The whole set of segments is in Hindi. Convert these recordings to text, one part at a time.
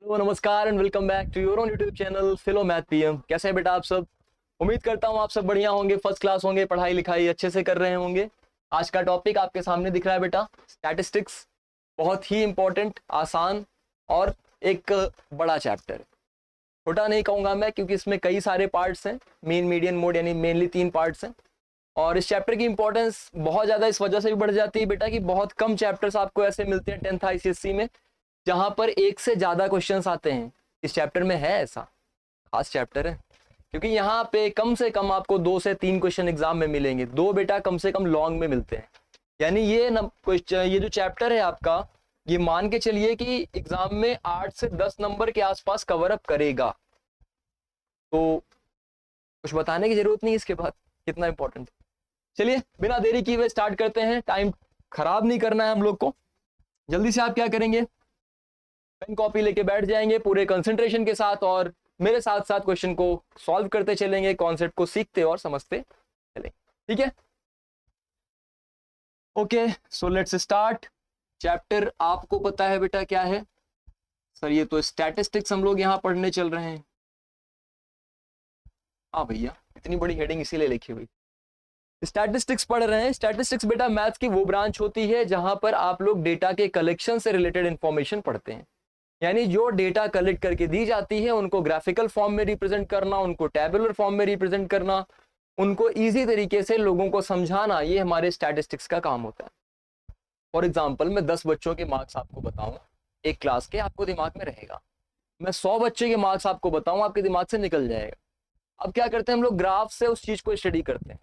हेलो नमस्कार and welcome back to your own YouTube channel philo math PM. कैसे हैं बेटा आप सब? उम्मीद करता हूं आप सब बढ़िया होंगे, फर्स्ट क्लास होंगे, पढ़ाई लिखाई अच्छे से कर रहे होंगे। आज का टॉपिक आपके सामने दिख रहा है बेटा, स्टैटिस्टिक्स। बहुत ही इंपॉर्टेंट, आसान और एक बड़ा चैप्टर है। छोटा नहीं कहूंगा मैं, क्योंकि इसमें कई सारे पार्ट्स हैं, मीन मीडियन मोड यानी मेनली 3 पार्ट्स हैं। और इस चैप्टर की इंपॉर्टेंस बहुत ज्यादा इस वजह से भी बढ़ जाती है बेटा कि बहुत कम चैप्टर्स आपको ऐसे मिलते हैं 10th ICSE में जहां पर एक से ज्यादा क्वेश्चंस आते हैं। इस चैप्टर में है ऐसा खास चैप्टर है, क्योंकि यहाँ पे कम से कम आपको 2 से 3 क्वेश्चन एग्जाम में मिलेंगे, 2 बेटा कम से कम लॉन्ग में मिलते हैं। यानी ये जो चैप्टर है आपका, ये मान के चलिए कि एग्जाम में 8 से 10 नंबर के आसपास कवर अप करेगा। तो कुछ बताने की जरूरत नहीं इसके बाद कितना इंपॉर्टेंट। चलिए बिना देरी किए हुए स्टार्ट करते हैं, टाइम खराब नहीं करना है हम लोग को। जल्दी से आप क्या करेंगे, पेन कॉपी लेके बैठ जाएंगे पूरे कंसंट्रेशन के साथ और मेरे साथ साथ क्वेश्चन को सॉल्व करते चलेंगे, कॉन्सेप्ट को सीखते और समझते चलेंगे। ठीक है, okay, so let's start. Chapter आपको पता है बेटा क्या है? सर ये तो स्टैटिस्टिक्स हम लोग यहाँ पढ़ने चल रहे हैं। हाँ भैया, इतनी बड़ी हेडिंग इसीलिए लिखी हुई, स्टैटिस्टिक्स पढ़ रहे हैं। स्टैटिस्टिक्स बेटा मैथ्स की वो ब्रांच होती है जहां पर आप लोग डेटा के कलेक्शन से रिलेटेड इंफॉर्मेशन पढ़ते हैं। यानी जो डेटा कलेक्ट करके दी जाती है उनको ग्राफिकल फॉर्म में रिप्रेजेंट करना, उनको टेबुलर फॉर्म में रिप्रेजेंट करना, उनको इजी तरीके से लोगों को समझाना, ये हमारे स्टैटिस्टिक्स का काम होता है। फॉर एग्जाम्पल, मैं 10 बच्चों के मार्क्स आपको बताऊं एक क्लास के, आपको दिमाग में रहेगा। मैं 100 बच्चे के मार्क्स आपको बताऊं, आपके दिमाग से निकल जाएगा। अब क्या करते हैं हम लोग, ग्राफ से उस चीज को स्टडी करते हैं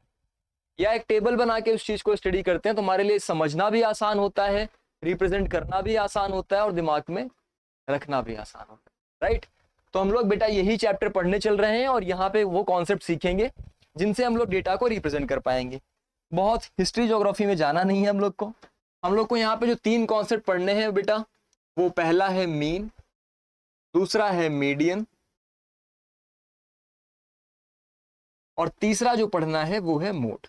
या एक टेबल बना के उस चीज को स्टडी करते हैं। तो हमारे लिए समझना भी आसान होता है, रिप्रेजेंट करना भी आसान होता है और दिमाग में रखना भी आसान होता है, राइट? तो हम लोग बेटा यही चैप्टर पढ़ने चल रहे हैं और यहाँ पे वो कॉन्सेप्ट सीखेंगे जिनसे हम लोग डेटा को रिप्रेजेंट कर पाएंगे। बहुत हिस्ट्री ज्योग्राफी में जाना नहीं है हम लोग को यहाँ पे जो 3 कॉन्सेप्ट पढ़ने हैं बेटा, वो पहला है मीन, दूसरा है मीडियन और तीसरा जो पढ़ना है वो है मोड।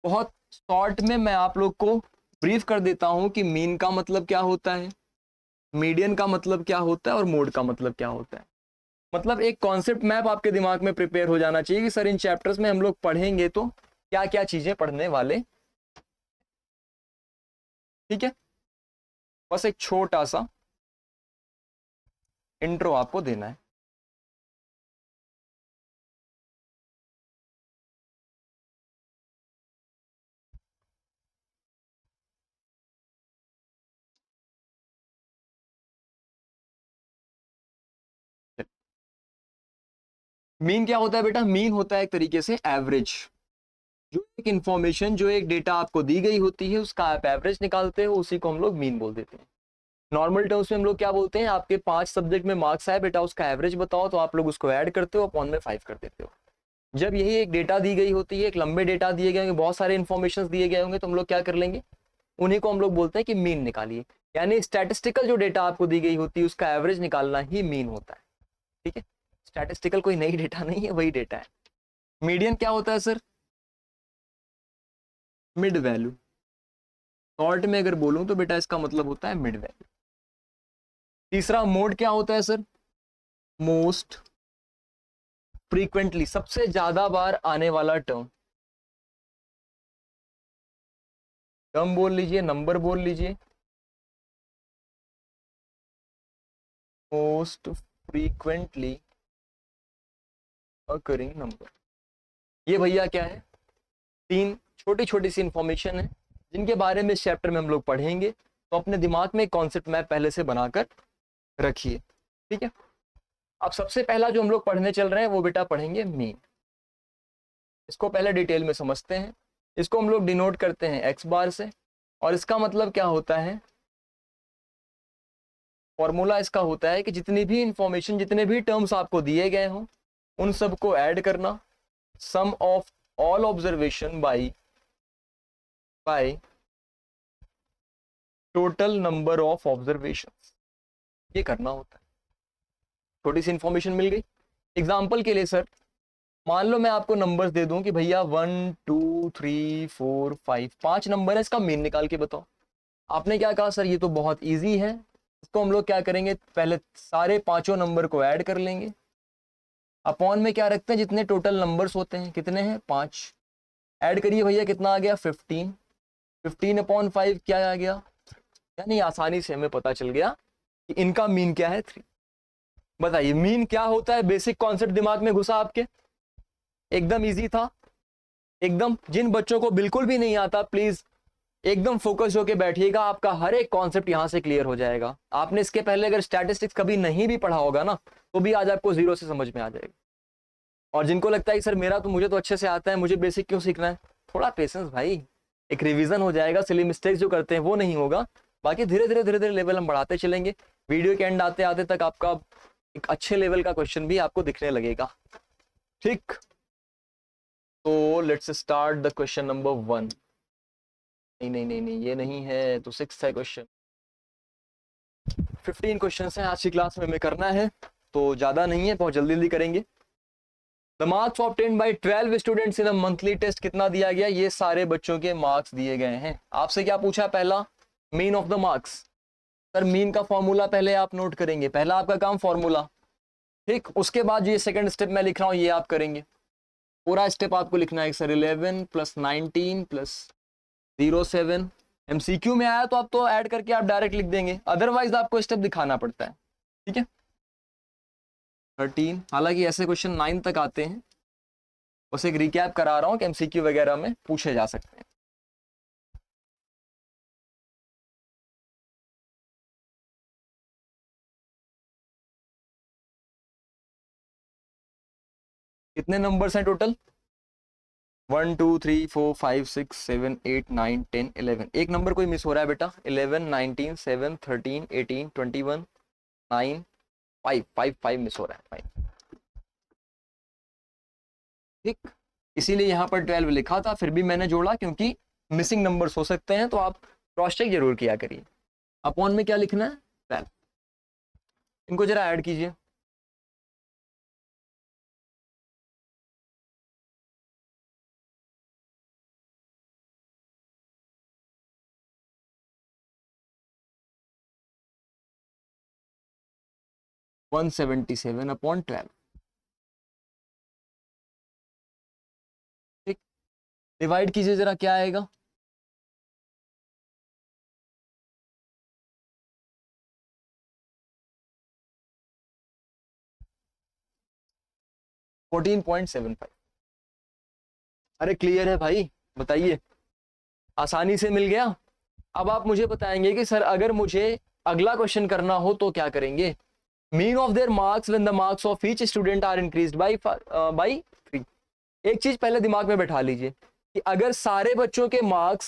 बहुत शॉर्ट में मैं आप लोग को ब्रीफ कर देता हूं कि मीन का मतलब क्या होता है, मीडियन का मतलब क्या होता है और मोड का मतलब क्या होता है। मतलब एक कॉन्सेप्ट मैप आपके दिमाग में प्रिपेयर हो जाना चाहिए कि सर इन चैप्टर्स में हम लोग पढ़ेंगे तो क्या क्या चीजें पढ़ने वाले। ठीक है, बस एक छोटा सा इंट्रो आपको देना है। मीन क्या होता है बेटा? मीन होता है एक तरीके से एवरेज। जो एक इंफॉर्मेशन, जो एक डेटा आपको दी गई होती है, उसका आप एवरेज निकालते हो, उसी को हम लोग मीन बोल देते हैं। नॉर्मल टर्म्स में हम लोग क्या बोलते हैं, आपके 5 सब्जेक्ट में मार्क्स आए बेटा, उसका एवरेज बताओ, तो आप लोग उसको ऐड करते हो, अपॉन में 5 कर देते हो। जब यही एक डेटा दी गई होती है, एक लंबे डेटा दिए गए होंगे, बहुत सारे इंफॉर्मेशन दिए गए होंगे, तो हम लोग क्या कर लेंगे, उन्हीं को हम लोग बोलते हैं कि मीन निकालिए। यानी स्टैटिस्टिकल जो डेटा आपको दी गई होती है उसका एवरेज निकालना ही मीन होता है। ठीक है, स्टैटिस्टिकल कोई नई डेटा नहीं है, वही डेटा है। मीडियन क्या होता है सर? Mid value. शॉर्ट में अगर बोलूं तो बेटा इसका मतलब होता है मिड वैल्यू। तीसरा मोड क्या होता है सर? मोस्ट फ्रीक्वेंटली, सबसे ज्यादा बार आने वाला टर्म। टर्म बोल लीजिए, नंबर बोल लीजिए, मोस्ट फ्रीक्वेंटली अकरिंग नंबर। ये भैया क्या है? 3 छोटी छोटी सी इंफॉर्मेशन है जिनके बारे में इस चैप्टर में हम लोग पढ़ेंगे। तो अपने दिमाग में कॉन्सेप्ट मैप पहले से बनाकर रखिए। ठीक है, अब सबसे पहला जो हम लोग पढ़ने चल रहे हैं वो बेटा पढ़ेंगे मीन। इसको पहले डिटेल में समझते हैं। इसको हम लोग डिनोट करते हैं एक्स बार से, और इसका मतलब क्या होता है, फॉर्मूला इसका होता है कि जितनी भी इंफॉर्मेशन, जितने भी टर्म्स आपको दिए गए हों, उन सबको ऐड करना, sum of all observation by total number of observation, ये करना होता है। छोटी सी इंफॉर्मेशन मिल गई। एग्जाम्पल के लिए सर, मान लो मैं आपको नंबर्स दे दूं कि भैया 1 2 3 4 5, 5 नंबर है, इसका मीन निकाल के बताओ। आपने क्या कहा, सर ये तो बहुत इजी है, इसको हम लोग क्या करेंगे, पहले सारे पांचों नंबर को ऐड कर लेंगे, अपॉन में क्या रखते हैं, जितने टोटल नंबर्स होते हैं, कितने हैं 5, ऐड करिए भैया, कितना आ गया 15, 15/5 क्या आ गया, यानी आसानी से हमें पता चल गया कि इनका मीन क्या है 3। बताइए मीन क्या होता है, बेसिक कॉन्सेप्ट दिमाग में घुसा आपके, एकदम इजी था एकदम। जिन बच्चों को बिल्कुल भी नहीं आता प्लीज एकदम फोकस होके बैठिएगा, आपका हर एक कॉन्सेप्ट यहां से क्लियर हो जाएगा। आपने इसके पहले अगर स्टैटिस्टिक्स कभी नहीं भी पढ़ा होगा ना, तो भी आज आपको जीरो से समझ में आ जाएगा। और जिनको लगता है कि सर मुझे तो अच्छे से आता है, मुझे बेसिक क्यों सीखना है, थोड़ा पेशेंस भाई, एक रिवीजन हो जाएगा, सिली मिस्टेक्स जो करते हैं वो नहीं होगा, बाकी धीरे धीरे लेवल हम बढ़ाते चलेंगे। वीडियो के एंड आते आते तक आपका एक अच्छे लेवल का क्वेश्चन भी आपको दिखने लगेगा। ठीक, तो let's start the question number 1। नहीं, ये नहीं है, तो 6 है क्वेश्चन। 15 क्वेश्चन हैं आज की क्लास में हमें करना है, तो ज्यादा नहीं है, बहुत जल्दी जल्दी करेंगे। The marks obtained by 12 students in a monthly test, कितना दिया गया, ये सारे बच्चों के मार्क्स दिए गए हैं। आपसे क्या पूछा, पहला mean of the marks. Sir mean का फॉर्मूला पहले आप नोट करेंगे, पहला आपका काम फॉर्मूला, ठीक। उसके बाद ये सेकंड स्टेप मैं लिख रहा हूं, ये आप करेंगे, पूरा स्टेप आपको लिखना है। सर 11 + 19 + 07, एमसीक्यू में आया तो आप तो ऐड करके आप डायरेक्ट लिख देंगे, अदरवाइज आपको स्टेप दिखाना पड़ता है, ठीक है। 13, हालांकि ऐसे क्वेश्चन 9 तक आते हैं, उसे एक रिकैप करा रहा हूं कि एमसीक्यू वगैरह में पूछे जा सकते हैं। कितने नंबर्स हैं टोटल, 1 2 3 4 5 6 7 8 9 10 11, एक नंबर कोई मिस हो रहा है बेटा, 11 19 7 13 18 21 9 5 मिस हो रहा है, 5, ठीक। इसीलिए यहाँ पर 12 लिखा था, फिर भी मैंने जोड़ा क्योंकि मिसिंग नंबर्स हो सकते हैं, तो आप क्रॉस चेक जरूर किया करिए। अपॉन में क्या लिखना है, 12, इनको जरा ऐड कीजिए। वन 177/12, ठीक। डिवाइड कीजिए जरा, क्या आएगा, 14.75। अरे क्लियर है भाई, बताइए, आसानी से मिल गया। अब आप मुझे बताएंगे कि सर अगर मुझे अगला क्वेश्चन करना हो तो क्या करेंगे, mean of their marks when the marks of each student are increased by 3। एक चीज पहले दिमाग में बैठा लीजिए कि अगर सारे बच्चों के मार्क्स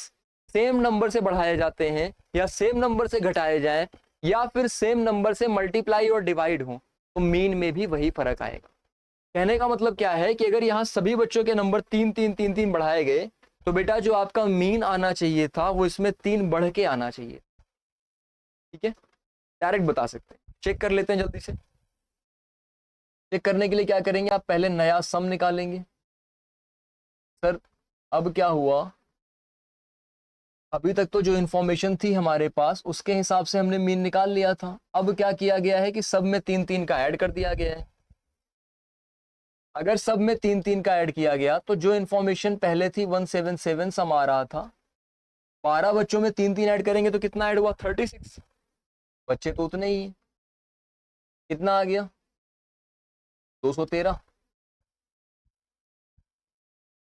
सेम नंबर से बढ़ाए जाते हैं, या सेम नंबर से घटाए जाएं, या फिर सेम नंबर से मल्टीप्लाई और डिवाइड हो, तो मीन में भी वही फर्क आएगा। कहने का मतलब क्या है कि अगर यहाँ सभी बच्चों के नंबर 3 बढ़ाए गए, तो बेटा जो आपका मीन आना चाहिए था वो इसमें 3 बढ़ के आना चाहिए, ठीक है। डायरेक्ट बता सकते हैं, चेक कर लेते हैं जल्दी से। चेक करने के लिए क्या करेंगे, आप पहले नया सम निकालेंगे। सर अब क्या हुआ, अभी तक तो जो इन्फॉर्मेशन थी हमारे पास उसके हिसाब से हमने मीन निकाल लिया था, अब क्या किया गया है कि सब में 3 का ऐड कर दिया गया है। अगर सब में 3 का ऐड किया गया, तो जो इन्फॉर्मेशन पहले थी 177 सम आ रहा था, 12 बच्चों में 3 ऐड करेंगे तो कितना ऐड हुआ, 36। बच्चे तो उतने ही है, कितना आ गया, 213।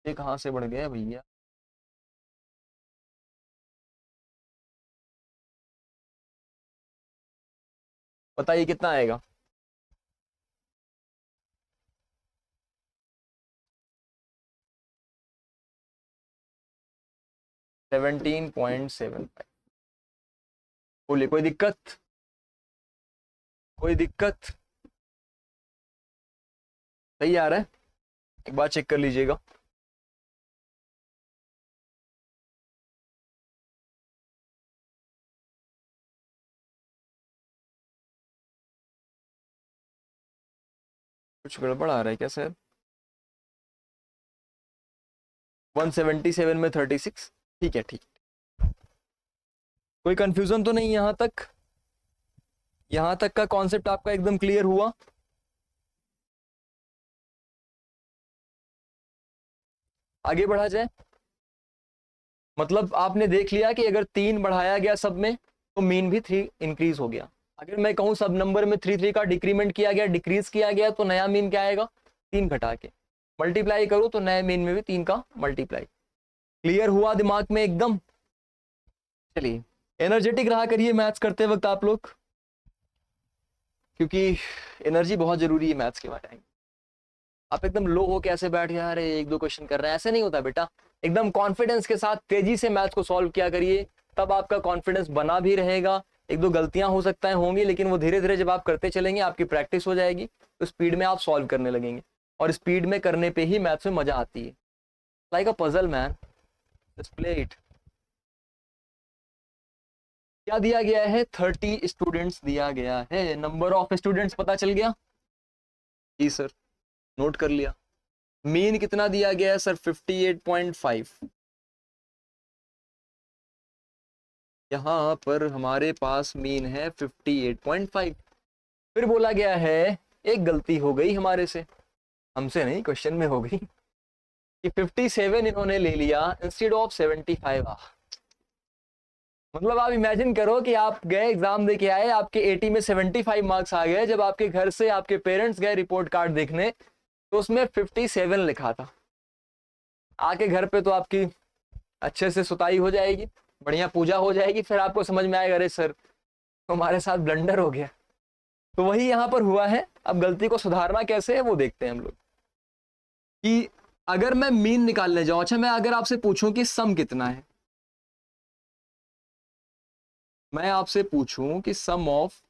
ये कहां से बढ़ गया भैया, बताइए कितना आएगा, 17.75। बोलिए कोई दिक्कत, कोई दिक्कत, सही आ रहा है, एक बार चेक कर लीजिएगा। कुछ गड़बड़ आ रहा है क्या सर, 177 में 36, ठीक है, ठीक। कोई कंफ्यूजन तो नहीं यहां तक, यहां तक का कॉन्सेप्ट आपका एकदम क्लियर हुआ? आगे बढ़ा जाए। मतलब आपने देख लिया कि अगर 3 बढ़ाया गया सब में तो मीन भी 3 इंक्रीज हो गया। अगर मैं कहूं सब नंबर में 3 का डिक्रीमेंट किया गया, डिक्रीज किया गया, तो नया मीन क्या आएगा? 3 घटा के मल्टीप्लाई करो तो नए मीन में भी 3 का मल्टीप्लाई। क्लियर हुआ दिमाग में एकदम? चलिए एनर्जेटिक रहा करिए मैथ्स करते वक्त आप लोग, क्योंकि एनर्जी बहुत जरूरी है मैथ्स के बारे में। आप एकदम लो हो कैसे बैठ गए, अरे 1-2 क्वेश्चन कर रहे हैं, ऐसे नहीं होता बेटा। एकदम कॉन्फिडेंस के साथ तेजी से मैथ्स को सॉल्व किया करिए, तब आपका कॉन्फिडेंस बना भी रहेगा। 1-2 गलतियां हो सकता है होंगी, लेकिन वो धीरे धीरे जब आप करते चलेंगे, आपकी प्रैक्टिस हो जाएगी, तो स्पीड में आप सॉल्व करने लगेंगे, और स्पीड में करने पे ही मैथ्स में मजा आती है। Like a puzzle man, just play it. क्या दिया गया है? 30 स्टूडेंट्स दिया गया है। नंबर ऑफ स्टूडेंट्स पता चल गया? जी सर, नोट कर लिया। मीन कितना दिया गया है सर? 58.5। यहां पर हमारे पास मीन है 58.5। फिर बोला गया है एक गलती हो गई हमारे से, हमसे नहीं, क्वेश्चन में हो गई कि 57 इन्होंने ले लिया इंस्टेड ऑफ 75। मतलब आप इमेजिन करो कि आप गए एग्जाम दे के आए, आपके 80 में 75 मार्क्स आ गए, जब आपके घर से आपके पेरेंट्स गए रिपोर्ट कार्ड देखने तो उसमें 57 लिखा था। आके घर पे तो आपकी अच्छे से सुताई हो जाएगी, बढ़िया पूजा हो जाएगी, फिर आपको समझ में आएगा अरे सर हमारे साथ ब्लंडर हो गया। तो वही यहां पर हुआ है। अब गलती को सुधारना कैसे है वो देखते हैं हम लोग, कि अगर मैं मीन निकालने जाऊं, अच्छा मैं अगर आपसे पूछूं कि सम कितना है, मैं आपसे पूछूं कि सम ऑफ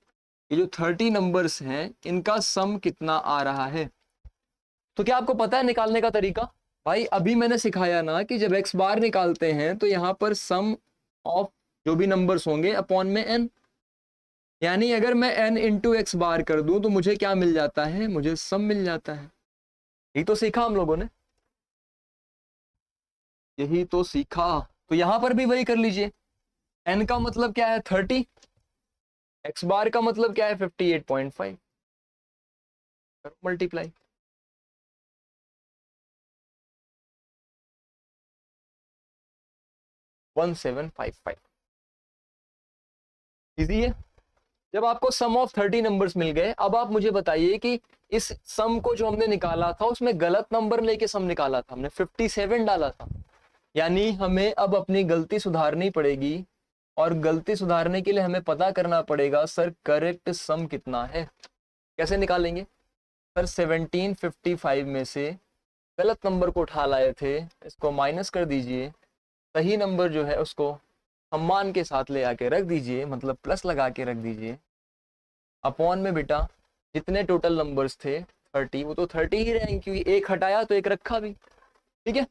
ये जो 30 नंबर्स हैं इनका सम कितना आ रहा है, तो क्या आपको पता है निकालने का तरीका? भाई अभी मैंने सिखाया ना कि जब एक्स बार निकालते हैं तो यहां पर सम ऑफ जो भी नंबर्स होंगे अपॉन में एन, यानी अगर मैं एन इंटू एक्स बार कर दूं तो मुझे क्या मिल जाता है? मुझे सम मिल जाता है। यही तो सीखा हम लोगों ने, यही तो सीखा। तो यहां पर भी वही कर लीजिए। एन का मतलब क्या है? 30। एक्स बार का मतलब क्या है? 58.5। मल्टीप्लाई। 1755। इजी है। जब आपको सम ऑफ 30 नंबर्स मिल गए, अब आप मुझे बताइए कि इस सम को जो हमने निकाला था उसमें गलत नंबर लेके सम निकाला था, हमने 57 डाला था। यानी हमें अब अपनी गलती सुधारनी पड़ेगी, और गलती सुधारने के लिए हमें पता करना पड़ेगा सर करेक्ट सम कितना है। कैसे निकालेंगे सर? 1755 में से गलत नंबर को उठा लाए थे, इसको माइनस कर दीजिए, सही नंबर जो है उसको सम्मान के साथ ले आके रख दीजिए, मतलब प्लस लगा के रख दीजिए, अपॉन में बेटा जितने टोटल नंबर्स थे 30 वो तो 30 ही रहेंगे, क्योंकि एक हटाया तो एक रखा भी। ठीक है,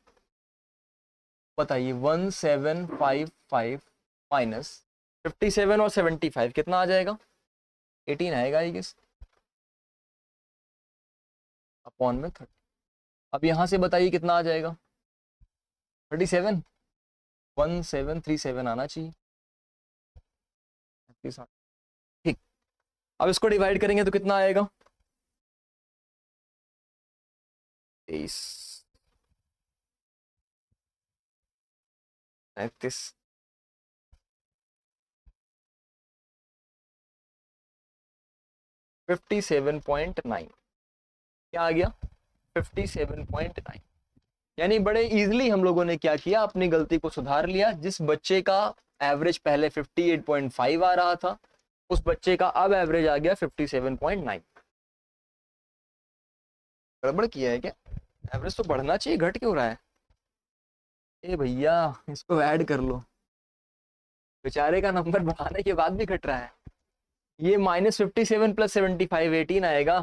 बताइए 1755 माइनस 57 और 75 कितना आ जाएगा? 18 आएगा आई गेस, अपॉन में 30। अब यहां से बताइए कितना आ जाएगा? 37। 1737 आना चाहिए। ठीक, अब इसको डिवाइड करेंगे तो कितना आएगा? 23, 33। 57.9 क्या आ गया? 57.9। यानी बड़े इजीली हम लोगों ने क्या किया, अपनी गलती को सुधार लिया। जिस बच्चे का एवरेज पहले 58.5 आ रहा था, उस बच्चे का अब एवरेज आ गया 57.9। गड़बड़ किया है क्या? एवरेज तो बढ़ना चाहिए, घट क्यों रहा है? ए भैया इसको ऐड कर लो, बेचारे का नंबर बढ़ाने के बाद भी घट रहा है। ये -57 + 75 18 आएगा,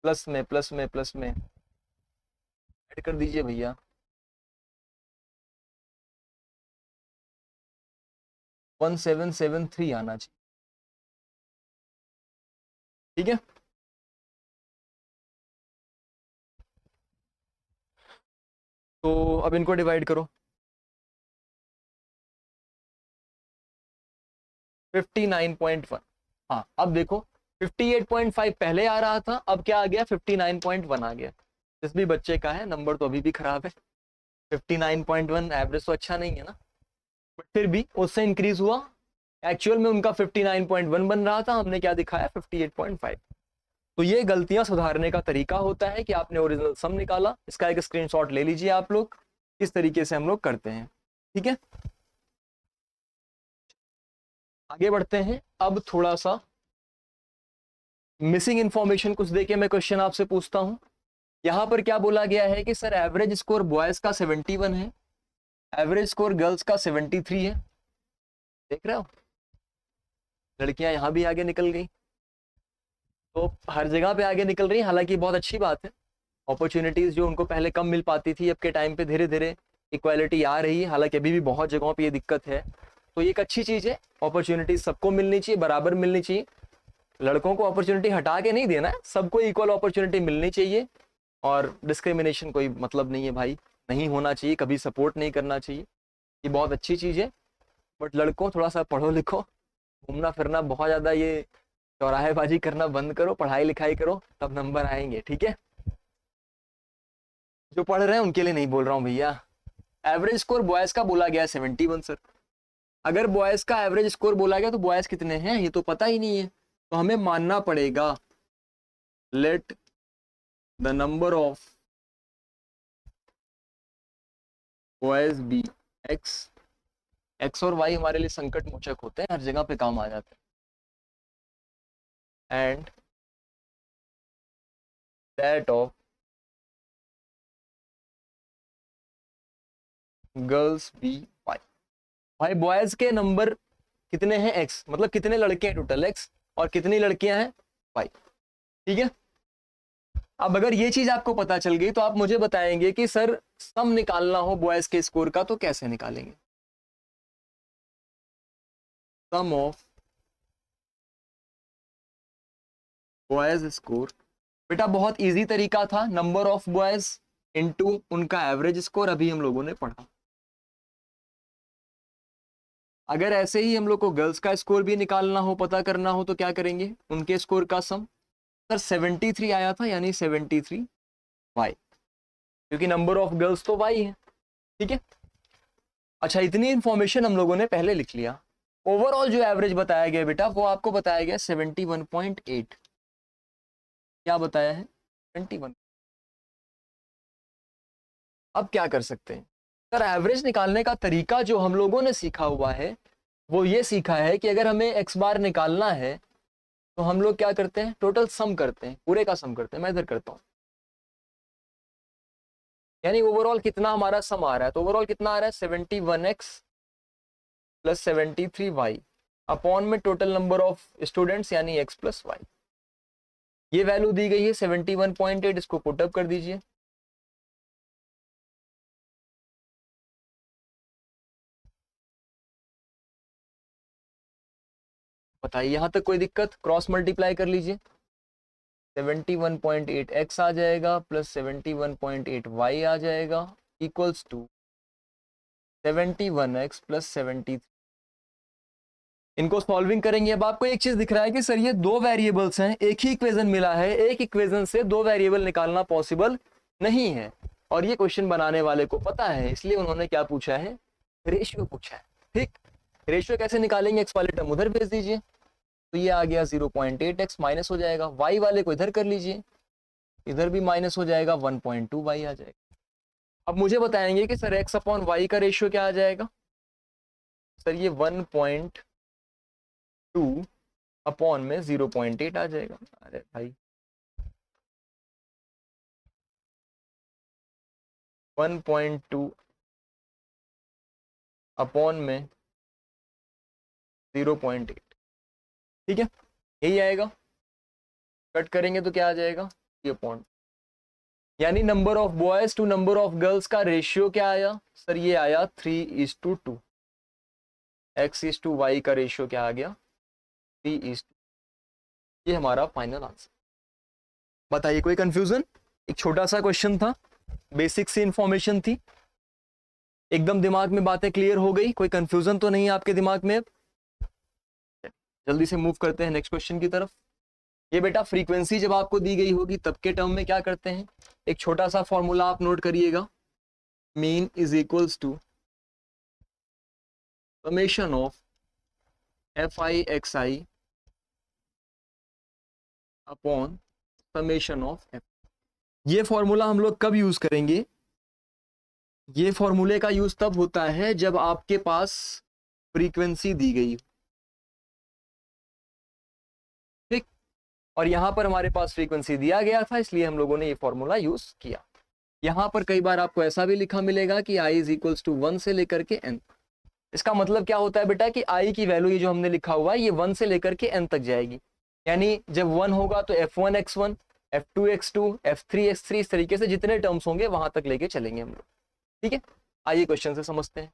प्लस में प्लस में प्लस में ऐड कर दीजिए भैया। 1773 आना चाहिए। ठीक है, तो अब इनको डिवाइड करो। 59.1। हाँ अब देखो 58.5 पहले आ रहा था, अब क्या आ गया 59.1 आ गया। जिस भी बच्चे का है नंबर तो अभी भी खराब है, 59.1 एवरेज तो अच्छा नहीं है ना, बट फिर भी उससे इंक्रीज हुआ। एक्चुअल में उनका 59.1 बन रहा था, हमने क्या दिखाया 58.5। तो ये गलतियां सुधारने का तरीका होता है कि आपने ओरिजिनल सम निकाला, इसका एक स्क्रीनशॉट ले लीजिए आप लोग, इस तरीके से हम लोग करते हैं। ठीक है, आगे बढ़ते हैं। अब थोड़ा सा मिसिंग इंफॉर्मेशन कुछ देके मैं क्वेश्चन आपसे पूछता हूं। यहां पर क्या बोला गया है कि सर एवरेज स्कोर बॉयज का 71 है, एवरेज स्कोर गर्ल्स का 73 है। देख रहे हो, लड़कियां यहां भी आगे निकल गई, तो हर जगह पे आगे निकल रही है, हालांकि बहुत अच्छी बात है। अपॉर्चुनिटीज जो उनको पहले कम मिल पाती थी, अब के टाइम पे धीरे धीरे इक्वालिटी आ रही है, हालांकि अभी भी बहुत जगहों पे ये दिक्कत है। तो ये एक अच्छी चीज है, अपॉर्चुनिटीज सबको मिलनी चाहिए, बराबर मिलनी चाहिए। लड़कों को अपॉर्चुनिटी हटा के नहीं देना है, सबको इक्वल अपॉर्चुनिटी मिलनी चाहिए, और डिस्क्रिमिनेशन कोई मतलब नहीं है भाई, नहीं होना चाहिए, कभी सपोर्ट नहीं करना चाहिए, ये बहुत अच्छी चीज है। बट लड़कों थोड़ा सा पढ़ो लिखो, घूमना फिरना बहुत ज्यादा ये चौराहेबाजी करना बंद करो, पढ़ाई लिखाई करो, तब नंबर आएंगे। ठीक है, जो पढ़ रहे हैं उनके लिए नहीं बोल रहा हूँ भैया। एवरेज स्कोर बॉयज का बोला गया 71 सर। अगर बॉयज का एवरेज स्कोर बोला गया तो बॉयज कितने हैं ये तो पता ही नहीं है, तो हमें मानना पड़ेगा let the number of boys be x. X और वाई हमारे लिए संकट मोचक होते हैं, हर जगह पे काम आ जाते हैं। And that of girls be y. भाई बॉयज के नंबर कितने हैं एक्स, मतलब कितने लड़के हैं टोटल एक्स, और कितनी लड़कियां हैं वाई। ठीक है, अब अगर ये चीज आपको पता चल गई तो आप मुझे बताएंगे कि सर सम निकालना हो बॉयज के स्कोर का तो कैसे निकालेंगे। सम ऑफ बॉयज स्कोर, बेटा बहुत इजी तरीका था, नंबर ऑफ बॉयज इनटू उनका एवरेज स्कोर, अभी हम लोगों ने पढ़ा। अगर ऐसे ही हम लोग को गर्ल्स का स्कोर भी निकालना हो, पता करना हो, तो क्या करेंगे, उनके स्कोर का सम। सर 73 आया था, यानी 73 वाई, क्योंकि नंबर ऑफ गर्ल्स तो वाई है। ठीक है, अच्छा इतनी इंफॉर्मेशन हम लोगों ने पहले लिख लिया। ओवरऑल जो एवरेज बताया गया बेटा वो आपको बताया गया 71.8। क्या बताया है 71। अब क्या कर सकते हैं सर, एवरेज निकालने का तरीका जो हम लोगों ने सीखा हुआ है वो ये सीखा है कि अगर हमें एक्स बार निकालना है तो हम लोग क्या करते हैं, टोटल सम करते हैं, पूरे का सम करते हैं। मैं इधर करता हूं, यानी ओवरऑल कितना हमारा सम आ रहा है, तो ओवरऑल कितना आ रहा है 71x प्लस 73y अपॉन में टोटल नंबर ऑफ स्टूडेंट्स यानी x प्लस वाई। ये वैल्यू दी गई है 71.8, इसको पुटअप कर दीजिए। बताइए यहां तक कोई दिक्कत, क्रॉस मल्टीप्लाई कर लीजिए, 71.8 x आ जाएगा प्लस 71.8 y आ जाएगा इक्वल्स टू 71x प्लस 73। इनको सॉल्विंग करेंगे। अब आपको एक चीज दिख रहा है कि सर ये दो वेरिएबल्स हैं, एक ही इक्वेशन मिला है, एक इक्वेशन से दो वेरिएबल निकालना पॉसिबल नहीं है, और ये क्वेश्चन बनाने वाले को पता है, इसलिए उन्होंने क्या पूछा है, रेशियो पूछा है। ठीक, रेशियो कैसे निकालेंगे, एक्स वाले टर्म उधर भेज दीजिए, तो ये आ गया 0.8x माइनस हो जाएगा, वाई वाले को इधर कर लीजिए, इधर भी माइनस हो जाएगा, 1.2 वाई आ जाएगा। अब मुझे बताएंगे कि सर एक्स अपॉन वाई का रेशियो क्या आ जाएगा। सर ये 1.2 अपॉन में 0.8 आ जाएगा। अरे भाई 1.2 अपॉन में 0.8, ठीक है, यही आएगा। कट करेंगे तो क्या आ जाएगा, ये पॉइंट, यानी number of boys to number of girls का रेशियो क्या आया, सर ये आया 3:2। x:y का रेशियो क्या आ गया 3:2। ये हमारा फाइनल आंसर। बताइए कोई कंफ्यूजन, एक छोटा सा क्वेश्चन था, बेसिक सी इंफॉर्मेशन थी, एकदम दिमाग में बातें क्लियर हो गई, कोई कंफ्यूजन तो नहीं है आपके दिमाग में। जल्दी से मूव करते हैं नेक्स्ट क्वेश्चन की तरफ। ये बेटा फ्रीक्वेंसी जब आपको दी गई होगी तब के टर्म में क्या करते हैं, एक छोटा सा फॉर्मूला आप नोट करिएगा, mean is equals to summation of f i x i upon summation of f. ये फॉर्मूला हम लोग कब यूज करेंगे, ये फॉर्मूले का यूज तब होता है जब आपके पास फ्रीक्वेंसी दी गई, ठीक। और यहां पर हमारे पास फ्रीक्वेंसी दिया गया था, इसलिए हम लोगों ने ये फॉर्मूला यूज किया। यहां पर कई बार आपको ऐसा भी लिखा मिलेगा कि i इज इक्वल्स टू 1 से लेकर के n। इसका मतलब क्या होता है बेटा कि i की वैल्यू ये जो हमने लिखा हुआ है ये 1 से लेकर के n तक जाएगी, यानी जब 1 होगा तो f1 x1, f2 x2, f3 x3, इस तरीके से जितने टर्म्स होंगे वहां तक लेके चलेंगे हम लोग, ठीक है। आइए क्वेश्चन से समझते हैं।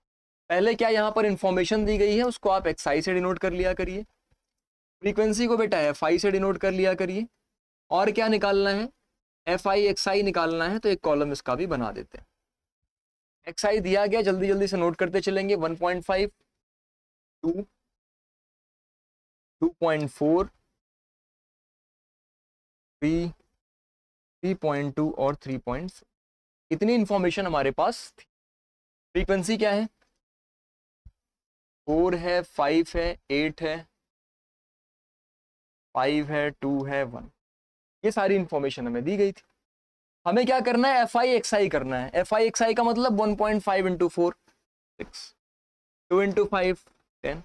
पहले क्या यहाँ पर इंफॉर्मेशन दी गई है उसको आप xi से डिनोट कर लिया करिए, फ्रीक्वेंसी को बेटा fi से डिनोट कर लिया करिए, और क्या निकालना है, fi xi निकालना है, तो एक कॉलम इसका भी बना देते हैं। xi दिया गया, जल्दी जल्दी से नोट करते चलेंगे, 1.5, 2, 2.4, 3, 3.2 और 3.4, इतनी इंफॉर्मेशन हमारे पास थी। फ्रीक्वेंसी क्या है, 4 है, 5 है, 8 है, 5 है, 2 है, 1, ये सारी इंफॉर्मेशन हमें दी गई थी। हमें क्या करना है, एफ आई एक्स आई करना है। एफ आई एक्स आई का मतलब 1.5 इंटू 4 6, 2 इंटू 5 10,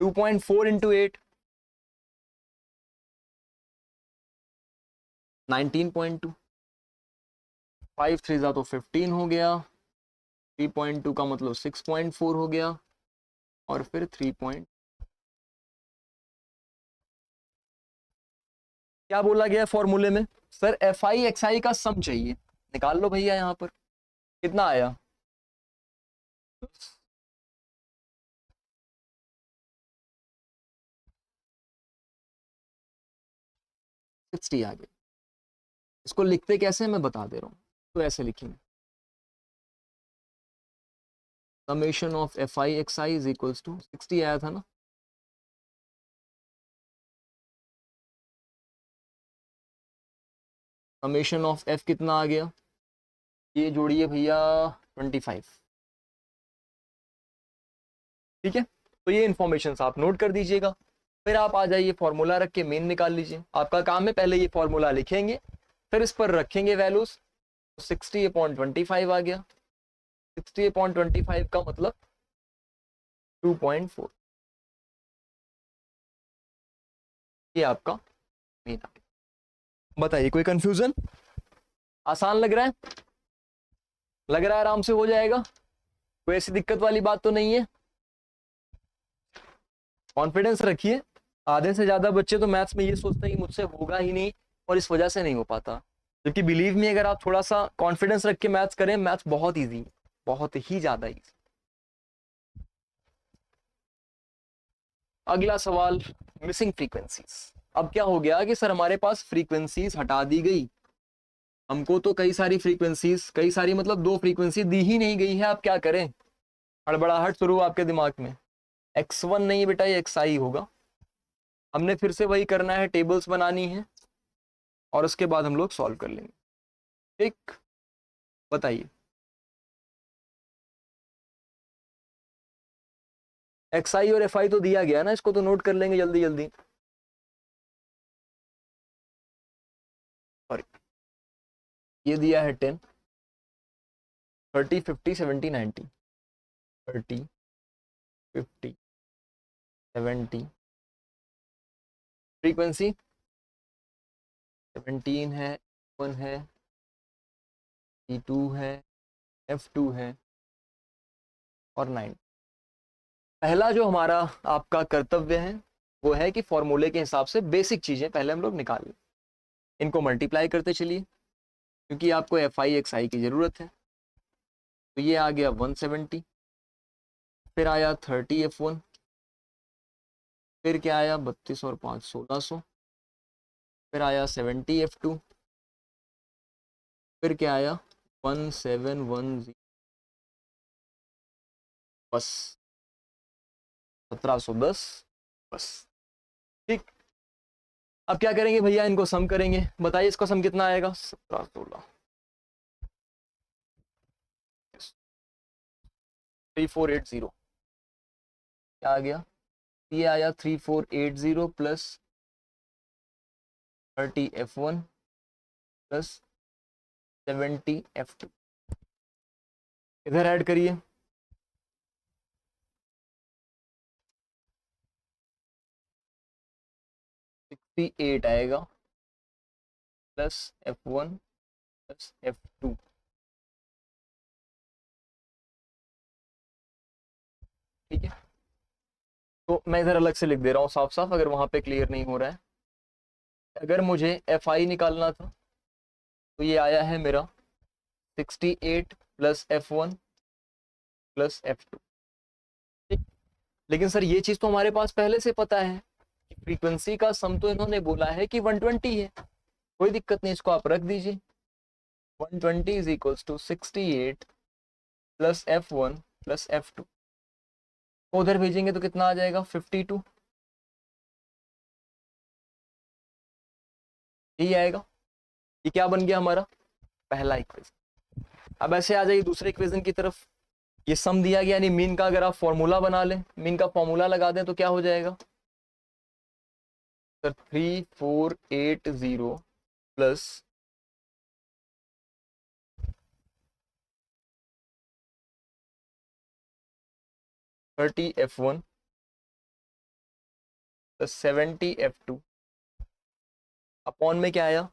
2.4 इंटू 8 19.2, 5 3 तो 15 हो गया, 3.2 का मतलब 6.4 हो गया, और फिर 3 क्या बोला गया फॉर्मूले में, सर एफ आई एक्स आई का सम चाहिए, निकाल लो भैया। यहाँ पर कितना आया, 60 आ गया। इसको लिखते कैसे मैं बता दे रहा हूँ, तो ऐसे लिखेंगे, summation of f i x i is equals to 60 आया था ना, समेशन ऑफ एफ कितना आ गया, ये जोड़िए भैया 25, ठीक है। तो ये इंफॉर्मेशन आप नोट कर दीजिएगा, फिर आप आ जाइए फॉर्मूला रख के मेन निकाल लीजिए। आपका काम है पहले ये फॉर्मूला लिखेंगे, फिर इस पर रखेंगे वैल्यूज, 60/25 आ गया, 60/25 का मतलब 2.4, ये आपका मेन आ गया। बताइए कोई कंफ्यूजन, आसान लग रहा है, लग रहा है आराम से हो जाएगा, कोई ऐसी दिक्कत वाली बात तो नहीं है, कॉन्फिडेंस रखिए। आधे से ज्यादा बच्चे तो मैथ्स में ये सोचते हैं कि मुझसे होगा ही नहीं और इस वजह से नहीं हो पाता, जबकि बिलीव में अगर आप थोड़ा सा कॉन्फिडेंस रख के मैथ्स करें, मैथ्स बहुत इजी, बहुत ही ज्यादा इजी। अगला सवाल, मिसिंग फ्रीक्वेंसीज। अब क्या हो गया कि सर हमारे पास फ्रीक्वेंसीज हटा दी गई, हमको तो कई सारी फ्रीक्वेंसीज, कई सारी मतलब 2 फ्रीक्वेंसी दी ही नहीं गई है, आप क्या करें, हड़बड़ाहट शुरू आपके दिमाग में। x1 नहीं बेटा, ये xi होगा। हमने फिर से वही करना है, टेबल्स बनानी है और उसके बाद हम लोग सॉल्व कर लेंगे, ठीक। बताइए, xi और fi तो दिया गया ना, इसको तो नोट कर लेंगे जल्दी जल्दी। सॉरी, ये दिया है 10, 30, 50, 70, 90, 30, 50, 70, फ्रीक्वेंसी 17 है, 1 है, E2 है, F2 है और 9। पहला जो हमारा आपका कर्तव्य है वो है कि फॉर्मूले के हिसाब से बेसिक चीजें पहले हम लोग निकाल लें, इनको मल्टीप्लाई करते चलिए, क्योंकि आपको एफ आई एक्स आई की जरूरत है। तो ये आ गया 170, फिर आया 30 F1, फिर क्या आया 32 और 5 1600, फिर आया 70 F2, फिर क्या आया 1710, बस 1710, बस ठीक, अब क्या करेंगे भैया, इनको सम करेंगे। बताइए इसका सम कितना आएगा, 17 16 3480 क्या आ गया, ये आया 3480 प्लस 30F1 प्लस 70F2। इधर ऐड करिए, 68 आएगा प्लस F1 प्लस F2। ठीक है, तो मैं इधर अलग से लिख दे रहा हूँ साफ साफ, अगर वहां पे क्लियर नहीं हो रहा है। अगर मुझे FI निकालना था तो ये आया है मेरा 68 प्लस F1 प्लस F2। ठीक, लेकिन सर ये चीज तो हमारे पास पहले से पता है कि फ्रीक्वेंसी का सम तो इन्होंने बोला है कि 120 है, कोई दिक्कत नहीं, इसको आप रख दीजिए। 120 is equals to 68 plus F1 plus F2 को उधर भेजेंगे तो कितना आ जाएगा, 52। यही आएगा। ये क्या बन गया हमारा पहला इक्वेशन। अब ऐसे आ जाइए दूसरे इक्वेशन की तरफ। ये सम दिया गया, यानी मीन का अगर आप फॉर्मूला बना लें, मीन का फॉर्मूला लगा दें तो क्या हो जाएगा sir, 3480 plus 30F1 plus 70F2 upon में क्या आया,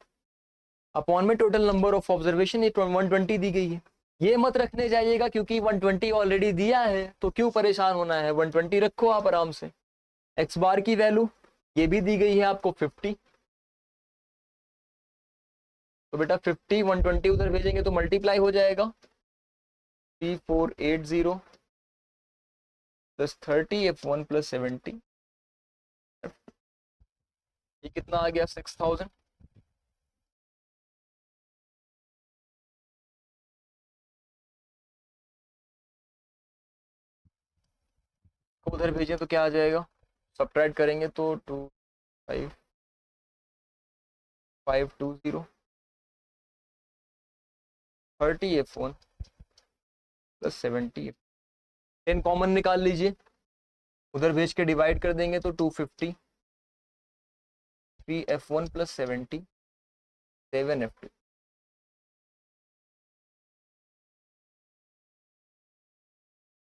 अपॉन में टोटल नंबर ऑफ ऑब्जर्वेशन, ये 120 दी गई है। ये मत रखने जाइएगा क्योंकि 120 ऑलरेडी दिया है, तो क्यों परेशान होना है, 120 रखो आप आराम से। एक्स बार की वैल्यू ये भी दी गई है आपको 50, तो बेटा 50 120 उधर भेजेंगे तो मल्टीप्लाई हो जाएगा। 3480 प्लस 30F1 प्लस 70, ये कितना आ गया 6000। उधर भेजें तो क्या आ जाएगा, सब्ट्रैक्ट करेंगे तो 25520 30F1 प्लस 70, 10 कॉमन निकाल लीजिए, उधर भेज के डिवाइड कर देंगे तो 250, 3F1 प्लस 70 7F2।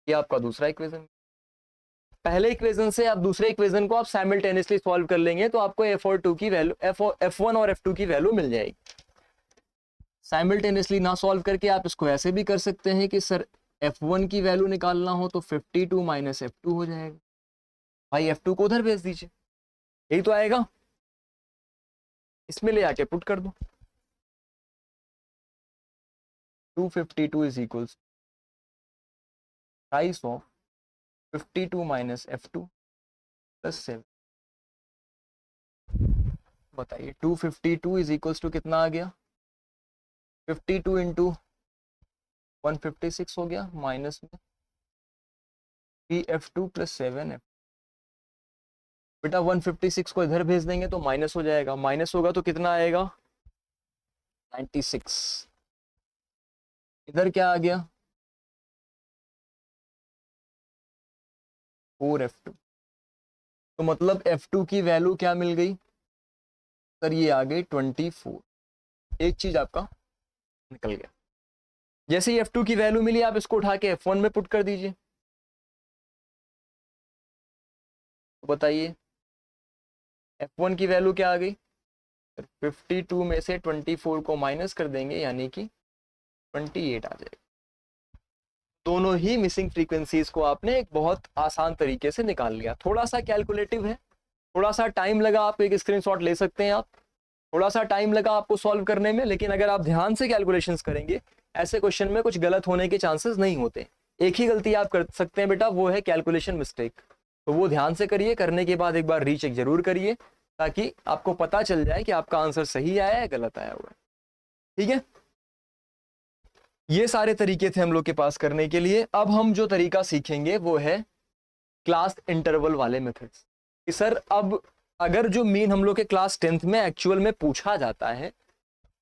ये आपका दूसरा इक्वेशन। पहले इक्वेशन से आप दूसरे इक्वेशन को आप साइमल्टेनियसली सॉल्व कर लेंगे तो आपको F2 की वैल्यू, F1 और F2 की वैल्यू मिल जाएगी। साइमल्टेनियसली ना सॉल्व करके आप इसको ऐसे भी कर सकते हैं कि सर F1 की वैल्यू निकालना हो तो 52 माइनस F2 हो जाएगा। भाई F2 को उधर भेज दीजिए, यही तो आएगा, इसमें ले आके पुट कर दो। 252 is equals price of 52 minus F2 plus 7। बताइए 252 इज इक्वल्स टू कितना आ गया, 52 इंटू 156 हो गया, माइनस में 3F2 प्लस 7F। बेटा 156 को इधर भेज देंगे तो माइनस हो जाएगा, माइनस होगा तो कितना आएगा 96। इधर क्या आ गया 4F2, तो मतलब F2 की वैल्यू क्या मिल गई सर, ये आ गई 24। एक चीज आपका निकल गया। जैसे ही F2 की वैल्यू मिली आप इसको उठा के F1 में पुट कर दीजिए, तो बताइए F1 की वैल्यू क्या आ गई, 52 में से 24 को माइनस कर देंगे यानी कि 28 आ जाएगा। दोनों ही मिसिंग फ्रीक्वेंसीज को आपने एक बहुत आसान तरीके से निकाल लिया। थोड़ा सा कैलकुलेटिव है, थोड़ा सा टाइम लगा, आप एक स्क्रीनशॉट ले सकते हैं आप, थोड़ा सा टाइम लगा आपको सॉल्व करने में, लेकिन अगर आप ध्यान से कैलकुलेशंस करेंगे ऐसे क्वेश्चन में कुछ गलत होने के चांसेस नहीं होते। एक ही गलती आप कर सकते हैं बेटा, वो है कैलकुलेशन मिस्टेक, तो वो ध्यान से करिए, करने के बाद एक बार रीचेक जरूर करिए ताकि आपको पता चल जाए कि आपका आंसर सही आया है गलत आया हुआ है। ठीक है, ये सारे तरीके थे हम लोग के पास करने के लिए। अब हम जो तरीका सीखेंगे वो है क्लास इंटरवल वाले मेथड्स। कि सर अब अगर जो मीन हम लोग के क्लास 10th में एक्चुअल में पूछा जाता है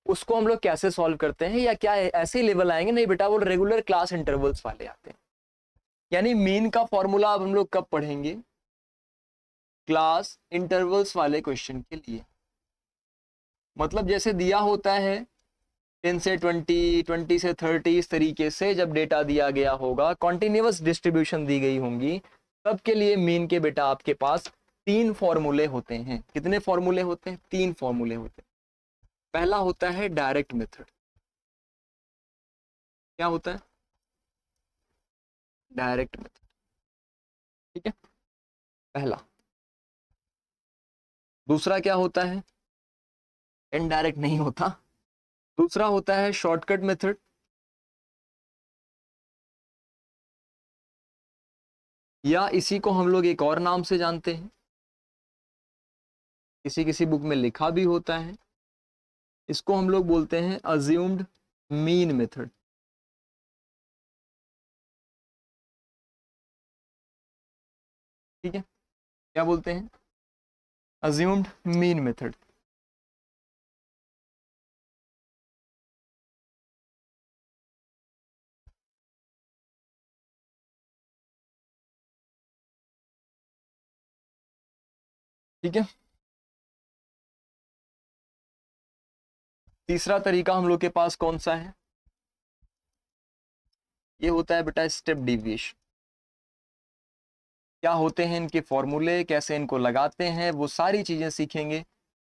उसको हम लोग कैसे सॉल्व करते हैं, या क्या ऐसे ही लेवल आएंगे? नहीं बेटा, वो रेगुलर क्लास इंटरवल्स वाले आते हैं। यानी मीन का फॉर्मूला अब हम लोग कब पढ़ेंगे? क्लास इंटरवल्स वाले क्वेश्चन के लिए। मतलब जैसे दिया होता है 10 से 20, 20 से 30, इस तरीके से जब डेटा दिया गया होगा, कॉन्टिन्यूअस डिस्ट्रीब्यूशन दी गई होंगी, तब के लिए मीन के बेटा आपके पास 3 फॉर्मूले होते हैं। कितने फॉर्मूले होते हैं? 3 फॉर्मूले होते हैं। पहला होता है डायरेक्ट मेथड। क्या होता है? Direct method. ठीक है, पहला। दूसरा क्या होता है? इनडायरेक्ट नहीं होता। दूसरा होता है शॉर्टकट मेथड। या इसी को हम लोग एक और नाम से जानते हैं, किसी किसी बुक में लिखा भी होता है, इसको हम लोग बोलते हैं अज्यूम्ड मीन मेथड। ठीक है, क्या बोलते हैं? Assumed mean method. ठीक है, तीसरा तरीका हम लोग के पास कौन सा है? ये होता है बेटा स्टेप डिविएशन। क्या होते हैं इनके फॉर्मूले, कैसे इनको लगाते हैं, वो सारी चीजें सीखेंगे।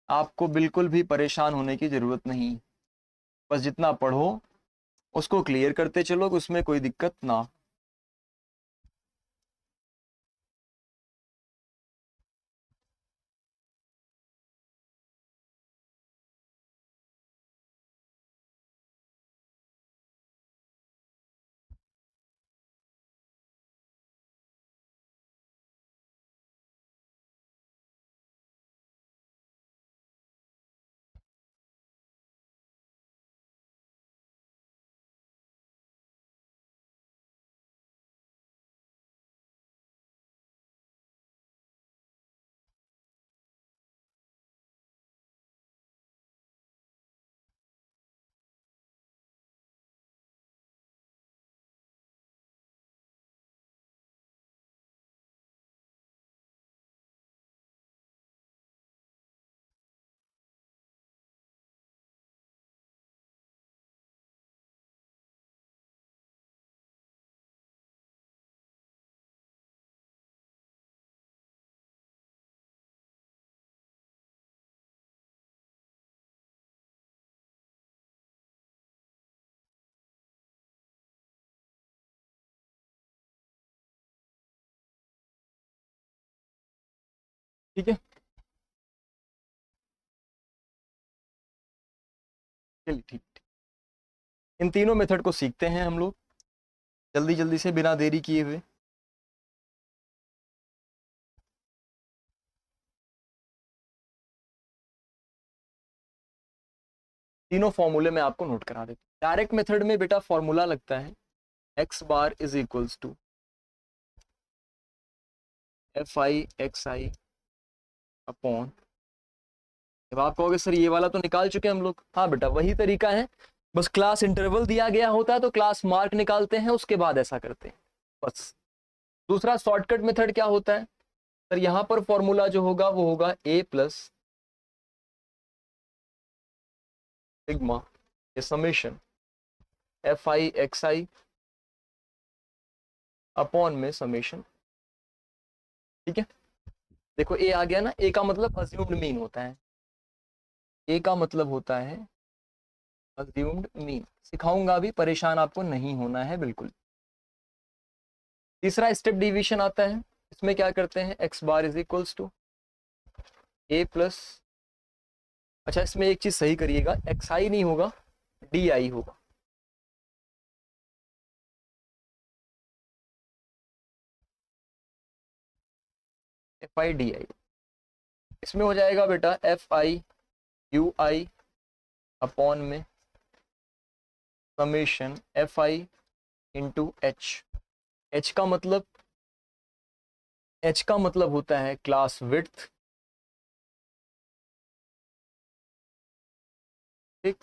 आपको बिल्कुल भी परेशान होने की जरूरत नहीं, बस जितना पढ़ो उसको क्लियर करते चलो, उसमें कोई दिक्कत ना हो। ठीक है, चलिए ठीक ठीक। इन तीनों मेथड को सीखते हैं हम लोग जल्दी जल्दी से, बिना देरी किए हुए। तीनों फॉर्मूले में आपको नोट करा देता हूं। डायरेक्ट मेथड में बेटा फॉर्मूला लगता है x bar is equals to f i x i upon. अब आप कहोगे सर ये वाला तो निकाल चुके हैं हम लोग। हाँ बेटा, वही तरीका है, बस क्लास इंटरवल दिया गया होता है तो क्लास मार्क निकालते हैं, उसके बाद ऐसा करते हैं बस। दूसरा शॉर्टकट मेथड क्या होता है? सर यहां पर फॉर्मूला जो होगा वो होगा a plus sigma summation f i x i upon में समेशन। ठीक है, देखो ए आ गया ना। ए का मतलब अज्यूम्ड मीन होता है, ए का मतलब होता है अज्यूम्ड मीन। सिखाऊंगा भी, परेशान आपको नहीं होना है बिल्कुल। तीसरा स्टेप डिवीजन आता है, इसमें क्या करते हैं? X bar is equals to a plus, अच्छा इसमें एक चीज सही करिएगा, एक्स आई नहीं होगा, डी आई होगा। एफ आई डी आई, इसमें हो जाएगा बेटा f i u i upon में summation f i into h. H का मतलब, एच का मतलब होता है क्लास विड्थ, ठीक,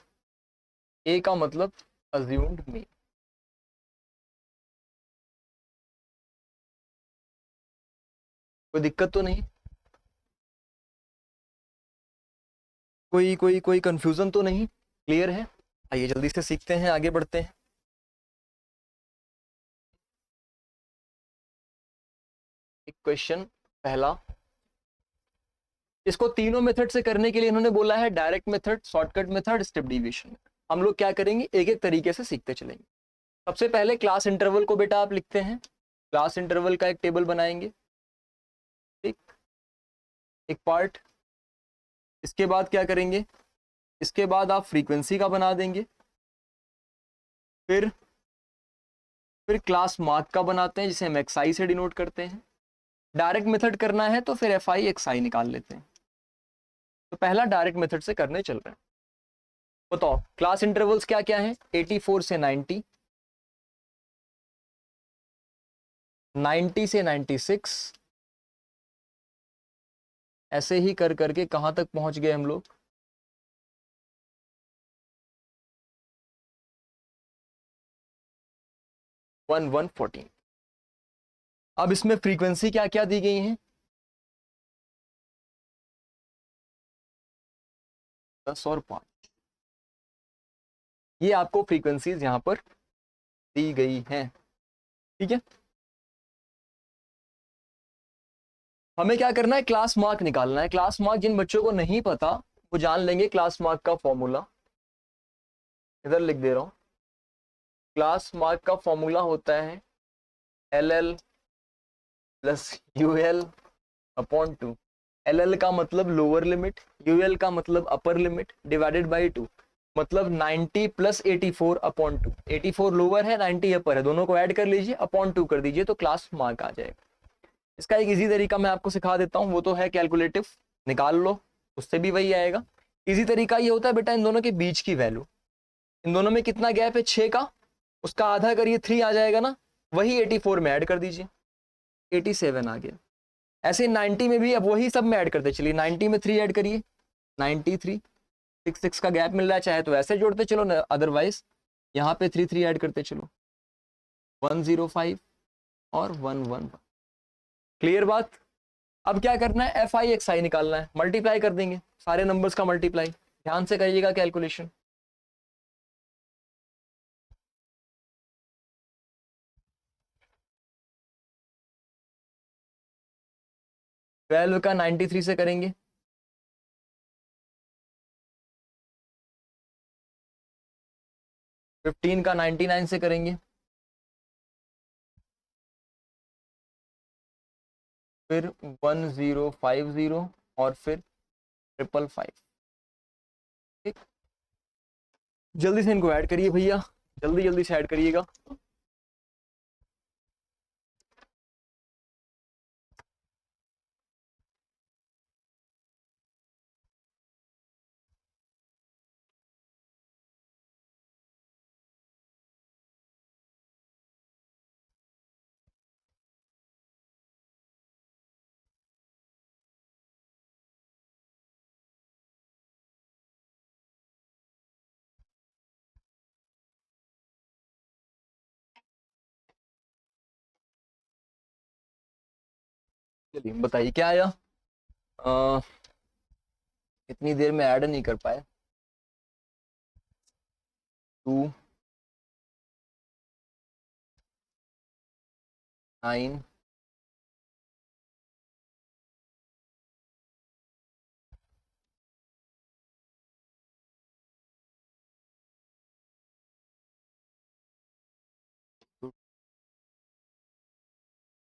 ए का मतलब अज्यूम्ड मीन। कोई दिक्कत तो नहीं, कोई कंफ्यूजन तो नहीं, क्लियर है? आइए जल्दी से सीखते हैं, आगे बढ़ते हैं। एक क्वेश्चन पहला, इसको तीनों मेथड से करने के लिए इन्होंने बोला है direct method, shortcut method, step division. हम लोग क्या करेंगे, एक एक तरीके से सीखते चलेंगे। सबसे पहले क्लास इंटरवल को बेटा आप लिखते हैं, क्लास इंटरवल का एक टेबल बनाएंगे, ठीक, एक पार्ट। इसके बाद क्या करेंगे, इसके बाद आप फ्रीक्वेंसी का बना देंगे, फिर क्लास मार्क का बनाते हैं जिसे हम एक्स आई से डिनोट करते हैं। डायरेक्ट मेथड करना है तो फिर एफ आई एक्स आई निकाल लेते हैं। तो पहला डायरेक्ट मेथड से करने चल रहे हैं। बताओ क्लास इंटरवल्स क्या क्या है, 84 से 90, 90 से 96, ऐसे ही कर करके कहां तक पहुंच गए हम लोग, 1114। अब इसमें फ्रीक्वेंसी क्या क्या दी गई हैं, 10 और 5, ये आपको फ्रीक्वेंसीज यहां पर दी गई हैं, ठीक है। हमें क्या करना है, क्लास मार्क निकालना है। क्लास मार्क जिन बच्चों को नहीं पता वो जान लेंगे, क्लास मार्क का फॉर्मूला इधर लिख दे रहा हूं। क्लास मार्क का फॉर्मूला होता है LL plus UL upon 2। LL का मतलब लोअर लिमिट, UL का मतलब अपर लिमिट, डिवाइडेड बाई 2, मतलब 90 प्लस 84 अपॉन 2। 84 लोअर है, 90 अपर है, दोनों को ऐड कर लीजिए, अपॉन 2 कर दीजिए तो क्लास मार्क आ जाएगा। इसका एक इजी तरीका मैं आपको सिखा देता हूँ, वो तो है कैलकुलेटिव, निकाल लो, उससे भी वही आएगा। इजी तरीका ये होता है बेटा, इन दोनों के बीच की वैल्यू, इन दोनों में कितना गैप है 6 का, उसका आधा करिए 3 आ जाएगा ना, वही 84 में ऐड कर दीजिए, 87 आ गया। ऐसे 90 में भी अब वही सब में ऐड करते चलिए, 90 में 3 ऐड करिए, 93, 6 का गैप मिल रहा है, चाहे तो ऐसे जोड़ते चलो, अदरवाइज यहाँ पे 3 ऐड करते चलो, 105 और 111। क्लियर बात? अब क्या करना है, एफ आई एक्स आई निकालना है, मल्टीप्लाई कर देंगे सारे नंबर्स का मल्टीप्लाई, ध्यान से करिएगा कैलकुलेशन। ट्वेल्व का 93 से करेंगे, फिफ्टीन का 99 से करेंगे, फिर 1050 और फिर 555। ठीक, जल्दी से इनको ऐड करिए भैया, जल्दी जल्दी से ऐड करिएगा। चलिए बताइए क्या आया, इतनी देर में ऐड नहीं कर पाए, 2 9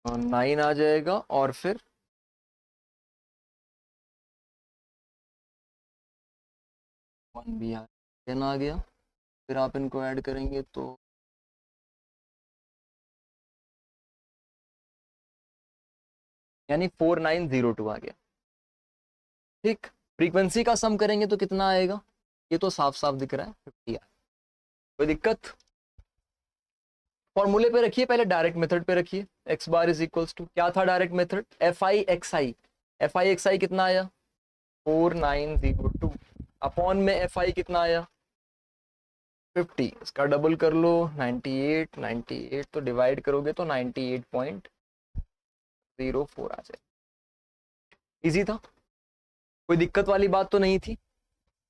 9 आ जाएगा और फिर 1 भी आ, 10 आ गया, फिर आप इनको ऐड करेंगे तो यानी 4902 आ गया। ठीक, फ्रीक्वेंसी का सम करेंगे तो कितना आएगा, ये तो साफ साफ दिख रहा है 50 आ। कोई दिक्कत? फॉर्मूले पे रखिए, पहले डायरेक्ट मेथड पे रखिए, x bar is equals to, क्या था direct method, f i x i. F i x i कितना आया 4902, अपॉन में एफ आई कितना आया 50, इसका डबल कर लो 98, 98 तो डिवाइड करोगे तो 98.04 आ जाए। इजी था, कोई दिक्कत वाली बात तो नहीं थी।